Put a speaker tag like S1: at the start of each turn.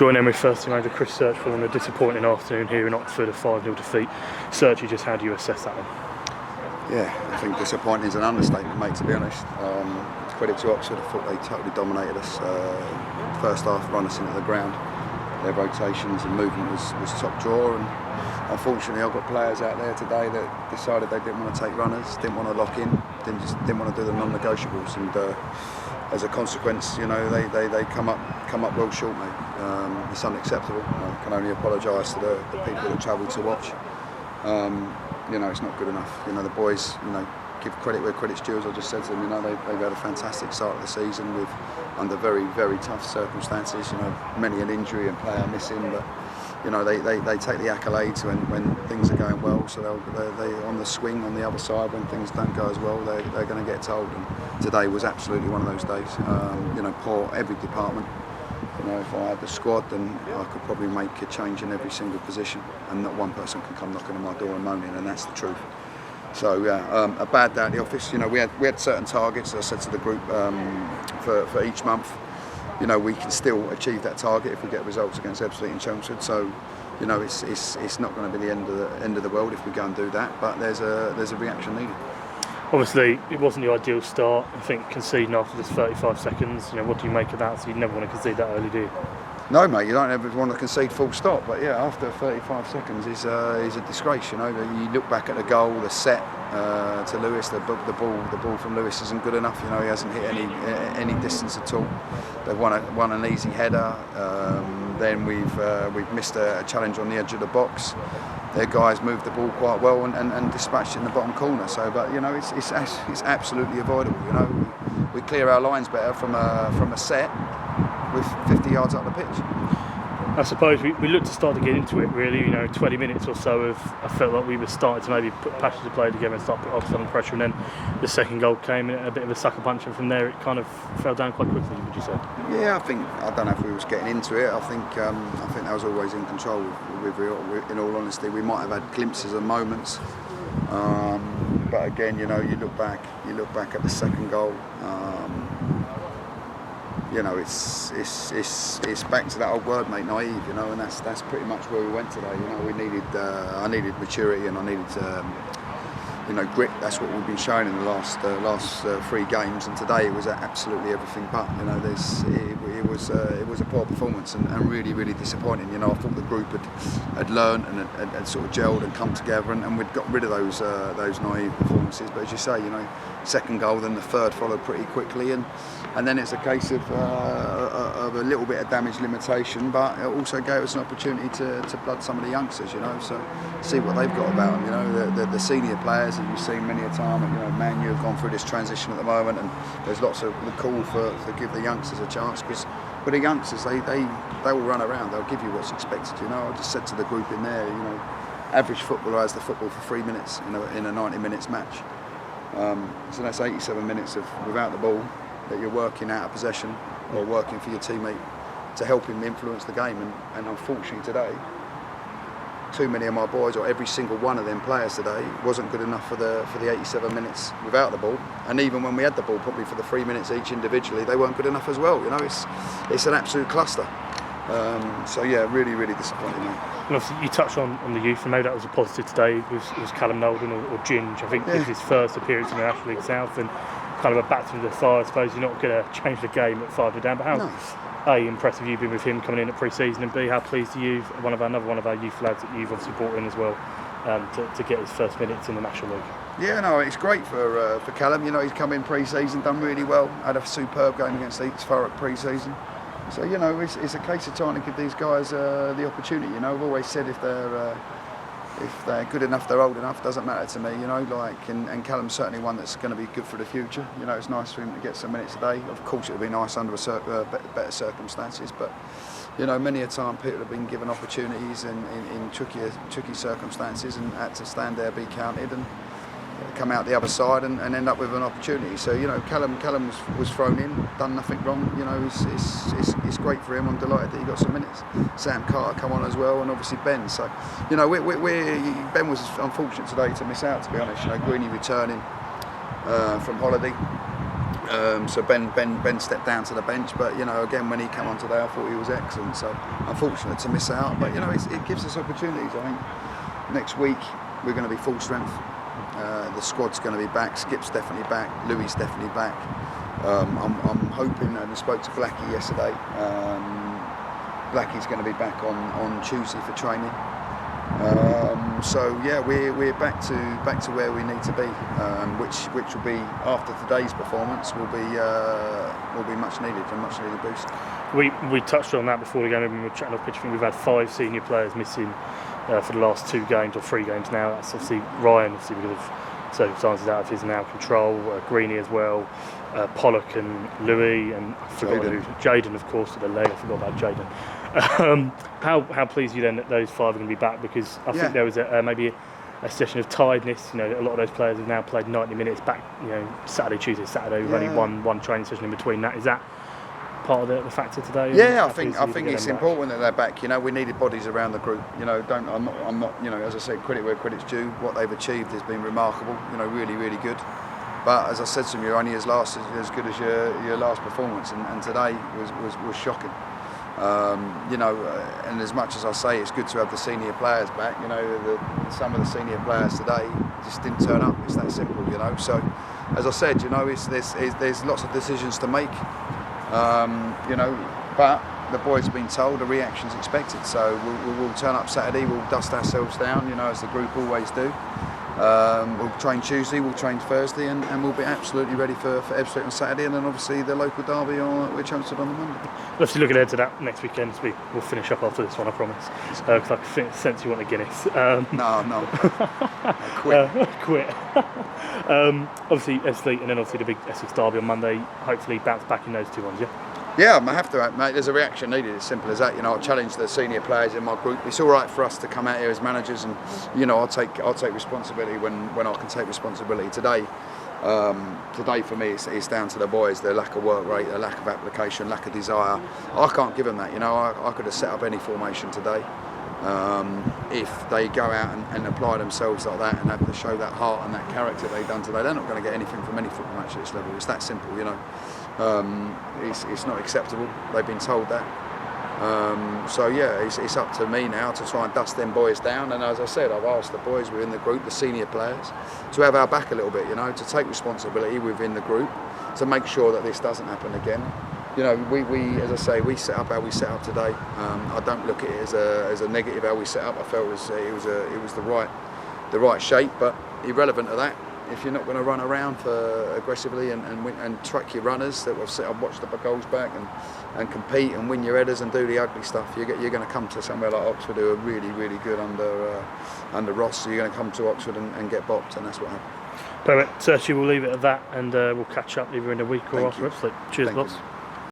S1: Join Emery first team manager Chris Search following a disappointing afternoon here in Oxford, a 5-0 defeat. Searchy, just how do you assess that one?
S2: Yeah, I think disappointing is an understatement, mate, to be honest. Credit to Oxford, I thought they totally dominated us. First half, run us into the ground. Their rotations and movement was top drawer, and unfortunately I've got players out there today that decided they didn't want to take runners, didn't want to lock in, didn't want to do the non-negotiables, and as a consequence, you know, they come up well short, mate. It's unacceptable. I can only apologise to the people that travelled to watch. You know, it's not good enough. You know, the boys, you know, give credit where credit's due. As I just said to them, you know, they've had a fantastic start of the season under very, very tough circumstances. You know, many an injury and player missing, but you know, they take the accolades when things are going well. So they're on the swing on the other side when things don't go as well. They're going to get told. And today was absolutely one of those days. You know, poor every department. You know, if I had the squad, then I could probably make a change in every single position, and not one person can come knocking on my door and moaning, and that's the truth. So yeah, a bad day at the office. You know, we had certain targets. As I said to the group for each month. You know, we can still achieve that target if we get results against Ebbsfleet and Chelmsford. So, you know, it's not going to be the end of the world if we go and do that. But there's a reaction needed.
S1: Obviously, it wasn't the ideal start. I think conceding after just 35 seconds. You know, what do you make of that? So you never want to concede that early, do you?
S2: No, mate, you don't ever want to concede full stop. But yeah, after 35 seconds is a disgrace. You know, you look back at the goal, the set to Lewis, the ball from Lewis isn't good enough. You know, he hasn't hit any distance at all. They've won an easy header. Then we've missed a challenge on the edge of the box. Their guys moved the ball quite well and dispatched it in the bottom corner. So, but you know, it's absolutely avoidable. You know, we clear our lines better from a set with 50 yards up the pitch.
S1: I suppose we looked to start to get into it really. You know, 20 minutes or so I felt like we were starting to maybe put patches of play together and start putting Oxford under pressure, and then the second goal came and a bit of a sucker punch, and from there it kind of fell down quite quickly, would you say?
S2: Yeah, I don't know if we was getting into it. I think that was always in control. In all honesty, we might have had glimpses of moments, but again, you know, you look back at the second goal. You know, it's back to that old word, mate, naive. You know, and that's pretty much where we went today. You know, I needed maturity, and I needed you know, grit. That's what we've been showing in the last 3 games, and today it was absolutely everything but. You know, it was a poor performance and really, really disappointing. You know, I thought the group had learned and had sort of gelled and come together, and we'd got rid of those naive performances. But as you say, you know, second goal, then the third followed pretty quickly, and then it's a case of a little bit of damage limitation, but it also gave us an opportunity to blood some of the youngsters, you know, so see what they've got about them. You know, the senior players, as you've seen many a time, you know, Man U have gone through this transition at the moment, and there's lots of the call to give the youngsters a chance, because with the youngsters, they will run around, they'll give you what's expected. You know, I just said to the group in there, you know, average footballer has the football for 3 minutes in a 90 minutes match. So that's 87 minutes of without the ball, that you're working out of possession or working for your teammate to help him influence the game. And unfortunately today, too many of my boys, or every single one of them players today, wasn't good enough for the 87 minutes without the ball. And even when we had the ball, probably for the 3 minutes each individually, they weren't good enough as well. You know, it's an absolute cluster. So yeah, really, really disappointing, mate.
S1: And obviously you touched on the youth, and maybe that was a positive today. It was Callum Nolden or Ginge. I think this is his first appearance in the National League South, and kind of a baptism of the fire. I suppose you're not going to change the game at 5 down, but how A, impressive you've been with him coming in at pre-season, and B, how pleased are you, another one of our youth lads that you've obviously brought in as well, to get his first minutes in the National League?
S2: Yeah, no, it's great for Callum. You know, he's come in pre-season, done really well, had a superb game against East Thurrock pre-season. So, you know, it's a case of trying to give these guys the opportunity. You know, I've always said if they're good enough, they're old enough, doesn't matter to me, you know, like, and Callum's certainly one that's going to be good for the future. You know, it's nice for him to get some minutes today. Of course, it would be nice under better circumstances, but, you know, many a time people have been given opportunities in tricky circumstances and had to stand there, be counted, and come out the other side and end up with an opportunity. So, you know, Callum was thrown in, done nothing wrong. You know, it's great for him. I'm delighted that he got some minutes. Sam Carter come on as well, and obviously Ben. So, you know, Ben was unfortunate today to miss out, to be honest. You know, Greeny returning from holiday. So Ben stepped down to the bench, but you know, again, when he came on today, I thought he was excellent. So unfortunate to miss out, but you know, it gives us opportunities. I think next week we're going to be full strength. The squad's going to be back. Skip's definitely back. Louis definitely back. I'm hoping, and I spoke to Blackie yesterday. Blackie's going to be back on Tuesday for training. So yeah, we're back to where we need to be, which will be, after today's performance, will be much needed, a much needed boost.
S1: We touched on that before the game. We were chatting off pitch. I think we've had 5 senior players missing for the last 2 games or 3 games now. That's obviously Ryan, obviously because of circumstances out of his now control. Greeny as well, Pollock and Louis, and I forgot Jaden, of course, to the leg. I forgot about Jaden. How pleased are you then that those 5 are going to be back? Because I think there was maybe a session of tiredness. You know, a lot of those players have now played 90 minutes back. You know, Saturday, Tuesday, Saturday. We've only one training session in between that. Is that part of the factor today?
S2: Yeah, I think it's important that they're back. You know, we needed bodies around the group. You know, I'm not. You know, as I said, credit where credit's due. What they've achieved has been remarkable. You know, really, really good. But as I said to them, you're only as good as your last performance, and today was shocking. You know, and as much as I say it's good to have the senior players back, you know, some of the senior players today just didn't turn up. It's that simple, you know. So, as I said, you know, there's lots of decisions to make. You know, but the boys have been told the reaction's expected. So we'll turn up Saturday. We'll dust ourselves down, you know, as the group always do. We'll train Tuesday, we'll train Thursday, and we'll be absolutely ready for Ebbsfleet on Saturday, and then obviously the local derby with Chelmsford on the Monday.
S1: Obviously looking ahead to that next weekend. We'll finish up after this one, I promise, because I can sense you want a Guinness.
S2: No. Quit.
S1: Obviously Ebbsfleet, and then obviously the big Essex derby on Monday. Hopefully bounce back in those 2 ones, yeah?
S2: Yeah, I have to, mate. There's a reaction needed. It's simple as that. You know, I challenge the senior players in my group. It's all right for us to come out here as managers, and you know, I'll take responsibility when I can take responsibility. Today for me, it's down to the boys. Their lack of work rate, their lack of application, lack of desire. I can't give them that. You know, I could have set up any formation today. If they go out and apply themselves like that and have to show that heart and that character they've done today, they're not going to get anything from any football match at this level. It's that simple, you know. It's not acceptable. They've been told that. So yeah, it's up to me now to try and dust them boys down. And as I said, I've asked the boys within the group, the senior players, to have our back a little bit, you know, to take responsibility within the group to make sure that this doesn't happen again. You know, we as I say, we set up how we set up today. I don't look at it as a negative how we set up. I felt it was the right shape, but irrelevant to that. If you're not going to run around aggressively and track your runners, that I've watched the goals back and compete and win your headers and do the ugly stuff, you're going to come to somewhere like Oxford, who are really, really good under Ross. So you're going to come to Oxford and get bopped, and that's what happened.
S1: Perfect. So we'll leave it at that, and we'll catch up either in a week or after Ebbsfleet. Cheers, boss.